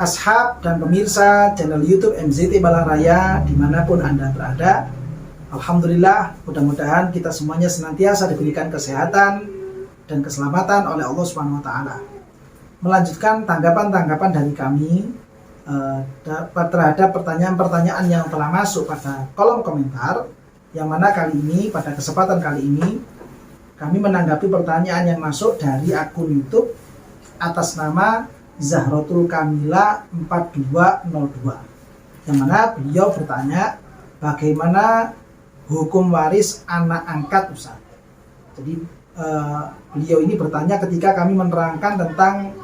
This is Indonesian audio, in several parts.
ashab dan pemirsa channel YouTube MZT Malang Raya dimanapun Anda berada. Alhamdulillah, mudah-mudahan kita semuanya senantiasa diberikan kesehatan dan keselamatan oleh Allah Subhanahu wa Ta'ala. Melanjutkan tanggapan-tanggapan dari kami terhadap pertanyaan-pertanyaan yang telah masuk pada kolom komentar, yang mana kali ini, pada kesempatan kali ini, kami menanggapi pertanyaan yang masuk dari akun YouTube atas nama Zahrotul Kamila 4202, yang mana beliau bertanya bagaimana hukum waris anak angkat Ustaz. Jadi beliau ini bertanya ketika kami menerangkan tentang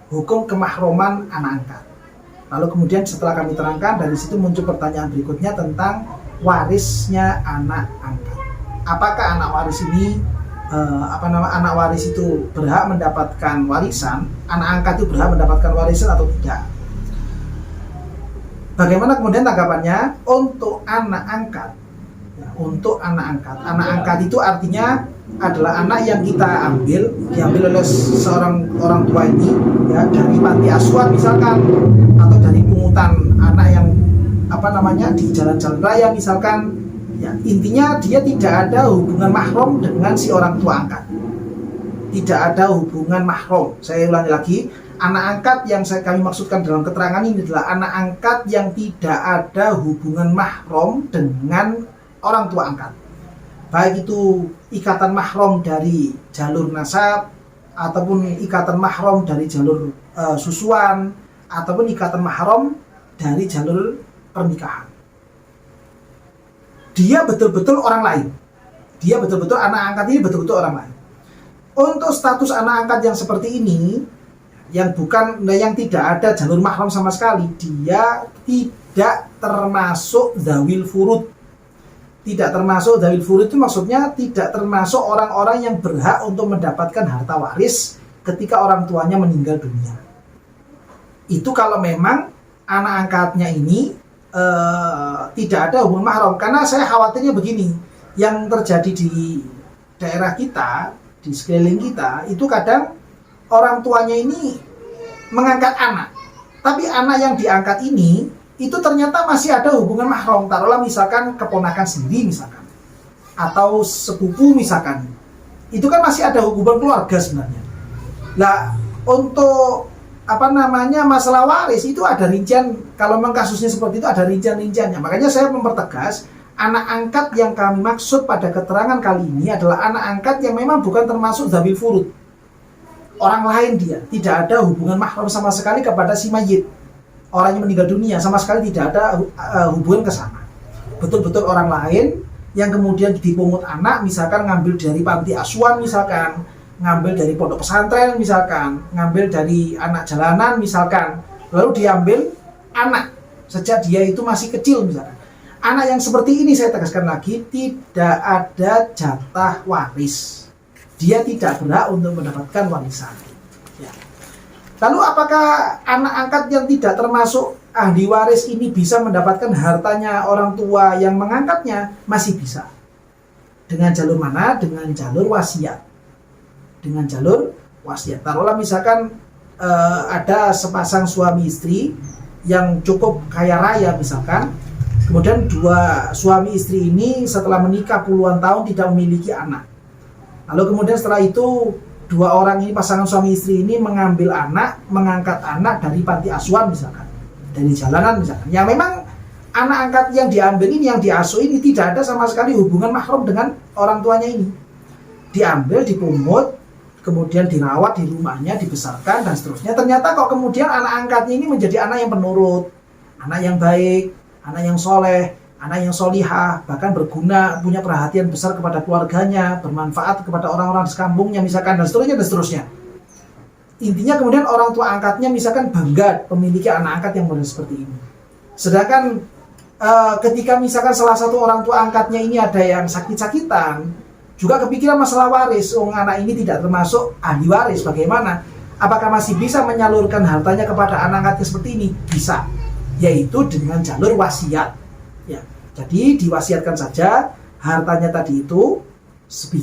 hukum kemahroman anak angkat. Lalu kemudian setelah kami terangkan, dari situ muncul pertanyaan berikutnya tentang warisnya anak angkat. Apakah anak waris ini anak waris itu berhak mendapatkan warisan? Anak angkat itu berhak mendapatkan warisan atau tidak? Bagaimana kemudian tanggapannya untuk anak angkat? Ya, untuk anak angkat itu artinya adalah anak yang kita diambil oleh seorang orang tua ini, ya, dari panti asuhan misalkan, atau dari pungutan anak yang di jalan-jalan raya misalkan, ya, intinya dia tidak ada hubungan mahram dengan si orang tua angkat, tidak ada hubungan mahram. Saya ulangi lagi, anak angkat yang kami maksudkan dalam keterangan ini adalah anak angkat yang tidak ada hubungan mahram dengan orang tua angkat, baik itu ikatan mahram dari jalur nasab, ataupun ikatan mahram dari jalur susuan, ataupun ikatan mahram dari jalur pernikahan. Dia betul-betul orang lain. Dia betul-betul anak angkat ini betul-betul orang lain. Untuk status anak angkat yang seperti ini, yang tidak ada jalur mahram sama sekali, dia tidak termasuk dzawil furud. Tidak termasuk dzawil furud itu maksudnya tidak termasuk orang-orang yang berhak untuk mendapatkan harta waris ketika orang tuanya meninggal dunia. Itu kalau memang anak angkatnya ini tidak ada hubungan mahram. Karena saya khawatirnya begini, yang terjadi di daerah kita, di sekeliling kita, itu kadang orang tuanya ini mengangkat anak, tapi anak yang diangkat ini itu ternyata masih ada hubungan mahram. Taruhlah misalkan keponakan sendiri misalkan, atau sepupu misalkan, itu kan masih ada hubungan keluarga sebenarnya. Nah, untuk masalah waris itu ada rincian. Kalau memang kasusnya seperti itu ada rincian-rinciannya. Makanya saya mempertegas, anak angkat yang kami maksud pada keterangan kali ini adalah anak angkat yang memang bukan termasuk dzawil furud. Orang lain, dia tidak ada hubungan mahram sama sekali kepada si mayit, orang yang meninggal dunia, sama sekali tidak ada hubungan ke sana. Betul-betul orang lain yang kemudian dipungut anak, misalkan ngambil dari panti asuhan misalkan, ngambil dari pondok pesantren misalkan, ngambil dari anak jalanan misalkan, lalu diambil anak sejak dia itu masih kecil misalkan. Anak yang seperti ini, saya tegaskan lagi, tidak ada jatah waris. Dia tidak berhak untuk mendapatkan warisan. Ya. Lalu apakah anak angkat yang tidak termasuk ahli waris ini bisa mendapatkan hartanya orang tua yang mengangkatnya? Masih bisa. Dengan jalur mana? Dengan jalur wasiat. Dengan jalur wasiat. Taruhlah misalkan ada sepasang suami istri yang cukup kaya raya misalkan, kemudian dua suami istri ini setelah menikah puluhan tahun tidak memiliki anak. Lalu kemudian setelah itu dua orang ini, pasangan suami istri ini, mengambil anak, mengangkat anak dari panti asuhan misalkan, dari jalanan misalkan, yang memang anak angkat yang diambil ini, yang diasuh ini tidak ada sama sekali hubungan mahram dengan orang tuanya ini. Diambil, dipungut, kemudian dirawat di rumahnya, dibesarkan dan seterusnya. Ternyata kok kemudian anak angkatnya ini menjadi anak yang penurut, anak yang baik, anak yang soleh, anak yang solihah, bahkan berguna, punya perhatian besar kepada keluarganya, bermanfaat kepada orang-orang di sekampungnya misalkan, dan seterusnya dan seterusnya. Intinya kemudian orang tua angkatnya misalkan bangga memiliki anak angkat yang model seperti ini. Sedangkan ketika misalkan salah satu orang tua angkatnya ini ada yang sakit-sakitan, juga kepikiran masalah waris, anak ini tidak termasuk ahli waris, bagaimana? Apakah masih bisa menyalurkan hartanya kepada anak angkatnya seperti ini? Bisa, yaitu dengan jalur wasiat. Ya, jadi diwasiatkan saja hartanya tadi itu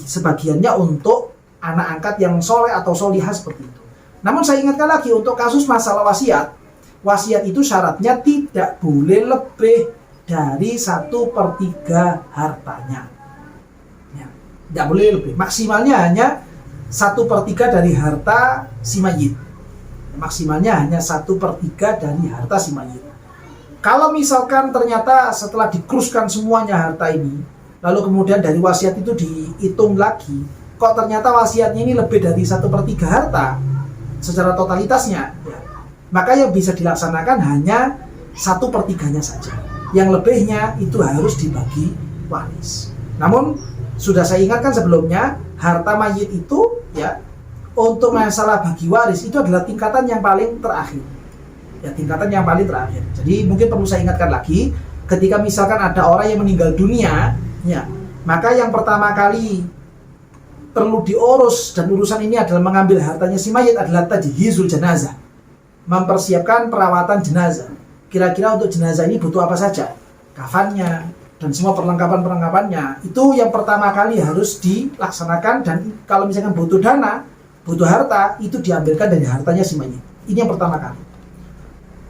sebagiannya untuk anak angkat yang soleh atau solihah seperti itu. Namun saya ingatkan lagi, untuk kasus masalah wasiat wasiat itu syaratnya tidak boleh lebih dari 1/3 hartanya. Ya, tidak boleh lebih. Maksimalnya hanya 1/3 dari harta si mayit. Maksimalnya hanya 1/3 dari harta si mayit. Kalau misalkan ternyata setelah dikruskan semuanya harta ini, lalu kemudian dari wasiat itu dihitung lagi, kok ternyata wasiatnya ini lebih dari 1/3 harta secara totalitasnya, ya, maka yang bisa dilaksanakan hanya 1/3-nya saja. Yang lebihnya itu harus dibagi waris. Namun sudah saya ingatkan sebelumnya, harta mayit itu ya untuk masalah bagi waris itu adalah tingkatan yang paling terakhir. Ya, tingkatan yang paling terakhir. Jadi mungkin perlu saya ingatkan lagi, ketika misalkan ada orang yang meninggal dunia, ya, maka yang pertama kali perlu diurus dan urusan ini adalah mengambil hartanya si mayit adalah tajhizul jenazah. Mempersiapkan perawatan jenazah. Kira-kira untuk jenazah ini butuh apa saja? Kafannya dan semua perlengkapan-perlengkapannya. Itu yang pertama kali harus dilaksanakan, dan kalau misalkan butuh dana, butuh harta, itu diambilkan dari hartanya si mayit. Ini yang pertama kali.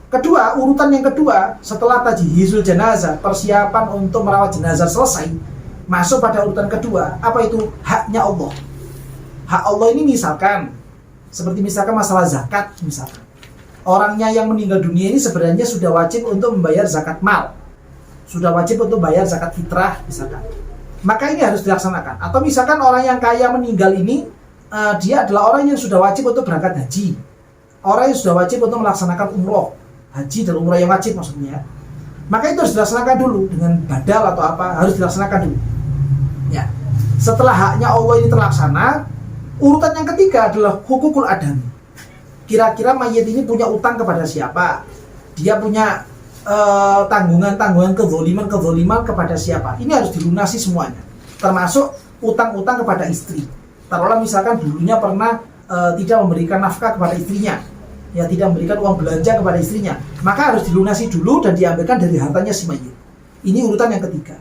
Kedua, urutan yang kedua, setelah tajhizul jenazah, persiapan untuk merawat jenazah selesai, masuk pada urutan kedua, apa itu? Haknya Allah. Hak Allah ini misalkan, seperti misalkan masalah zakat, misalkan. Orangnya yang meninggal dunia ini sebenarnya sudah wajib untuk membayar zakat mal, sudah wajib untuk bayar zakat fitrah misalkan, maka ini harus dilaksanakan. Atau misalkan orang yang kaya meninggal ini, dia adalah orang yang sudah wajib untuk berangkat haji, orang yang sudah wajib untuk melaksanakan umroh, haji dan umroh yang wajib maksudnya, maka itu harus dilaksanakan dulu dengan badal atau apa, harus dilaksanakan dulu. Ya, setelah haknya Allah ini terlaksana, urutan yang ketiga adalah hukukul adami. Kira-kira mayit ini punya utang kepada siapa? Dia punya tanggungan-tanggungan kezoliman kepada siapa? Ini harus dilunasi semuanya. Termasuk utang-utang kepada istri. Taruhlah misalkan dulunya pernah tidak memberikan nafkah kepada istrinya, ya, tidak memberikan uang belanja kepada istrinya, maka harus dilunasi dulu dan diambilkan dari hartanya si mayit. Ini urutan yang ketiga.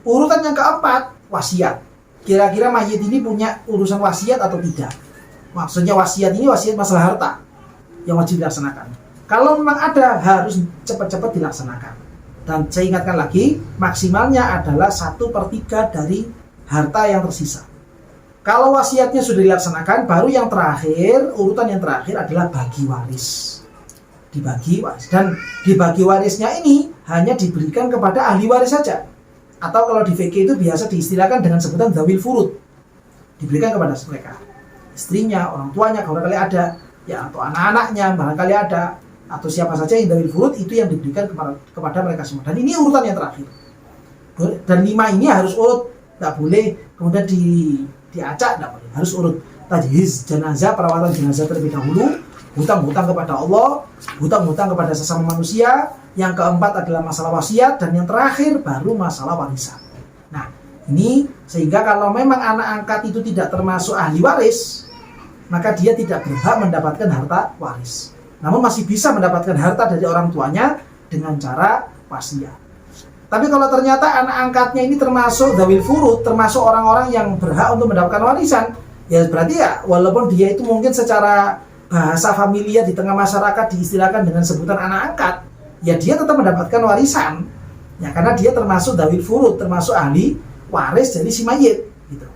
Urutan yang keempat, wasiat. Kira-kira mayit ini punya urusan wasiat atau tidak? Maksudnya wasiat ini wasiat masalah harta yang wajib dilaksanakan. Kalau memang ada, harus cepat-cepat dilaksanakan. Dan saya ingatkan lagi, maksimalnya adalah 1/3 dari harta yang tersisa. Kalau wasiatnya sudah dilaksanakan, baru yang terakhir, urutan yang terakhir adalah bagi waris. Dibagi waris. Dan dibagi warisnya ini hanya diberikan kepada ahli waris saja. Atau kalau di fikih itu biasa diistilahkan dengan sebutan dzawil furud. Diberikan kepada mereka. Istrinya, orang tuanya kalau barangkali ada, ya, atau anak-anaknya barangkali ada, atau siapa saja yang dzawil furud, itu yang diberikan kepada mereka semua. Dan ini urutan yang terakhir. Dan 5 ini harus urut, tidak boleh kemudian diacak, tidak boleh, harus urut. Tajhiz jenazah, perawatan jenazah terlebih dahulu, hutang-hutang kepada Allah, hutang-hutang kepada sesama manusia. Yang keempat adalah masalah wasiat, dan yang terakhir baru masalah warisan. Nah, ini sehingga kalau memang anak angkat itu tidak termasuk ahli waris, maka dia tidak berhak mendapatkan harta waris. Namun masih bisa mendapatkan harta dari orang tuanya dengan cara wasiat. Tapi kalau ternyata anak angkatnya ini termasuk dzawil furud, termasuk orang-orang yang berhak untuk mendapatkan warisan, ya berarti ya walaupun dia itu mungkin secara bahasa familiar di tengah masyarakat diistilahkan dengan sebutan anak angkat, ya dia tetap mendapatkan warisan. Ya karena dia termasuk dzawil furud, termasuk ahli waris dari si mayit gitu.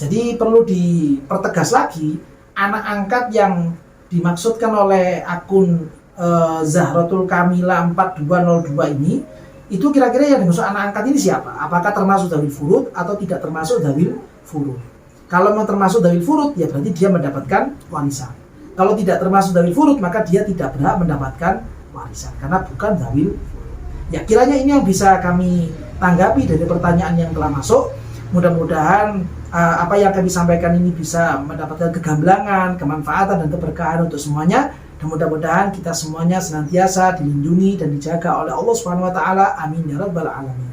Jadi perlu dipertegas lagi, anak angkat yang dimaksudkan oleh akun Zahratul Kamila 4202 ini, itu kira-kira yang dimaksud anak angkat ini siapa? Apakah termasuk dzawil furud atau tidak termasuk dzawil furud? Kalau memang termasuk dzawil furud, ya berarti dia mendapatkan warisan. Kalau tidak termasuk dzawil furud, maka dia tidak berhak mendapatkan warisan karena bukan dzawil furud. Ya kiranya ini yang bisa kami tanggapi dari pertanyaan yang telah masuk. Mudah-mudahan apa yang kami sampaikan ini bisa mendapatkan kegamblangan, kemanfaatan dan keberkahan untuk semuanya. Dan mudah-mudahan kita semuanya senantiasa dilindungi dan dijaga oleh Allah Subhanahu wa taala. Amin ya rabbal alamin.